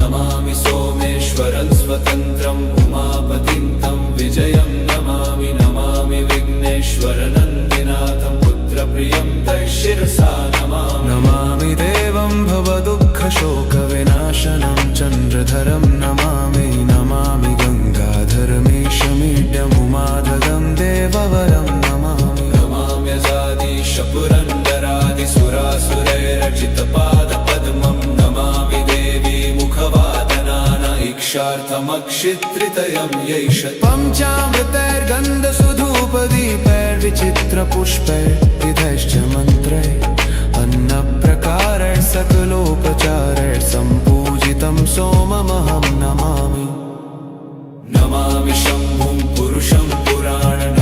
नमामि सोमेश्वरं स्वतन्त्रम् उमापतिं तं विजयं नमामि नमामि विघ्नेश्वरनन्दिनाथं पुत्रप्रियं तं शिरसा नमामि नमामि देवं भवदुःखशोकविनाशनं चन्द्रधरं नमामि नमामि गङ्गाधरमीशमीड्यमुमाधगं देववरं नमामि नमाम्यजादीश पुरन्दरादिसुरासुरैरचितपादपद्मं नमामि देवी मुखवादनान इक्षार्थमक्षित्रितयं यैष पञ्चामृतैर्गन्धसुधूपदीपैर्विचित्रपुष्पैर्विधैश्च मन्त्रैः अन्नप्रकारैः सकलोपचारैः सम्पूजितं सोममहं नमामि नमामि शम्भुं पुरुषं पुराणं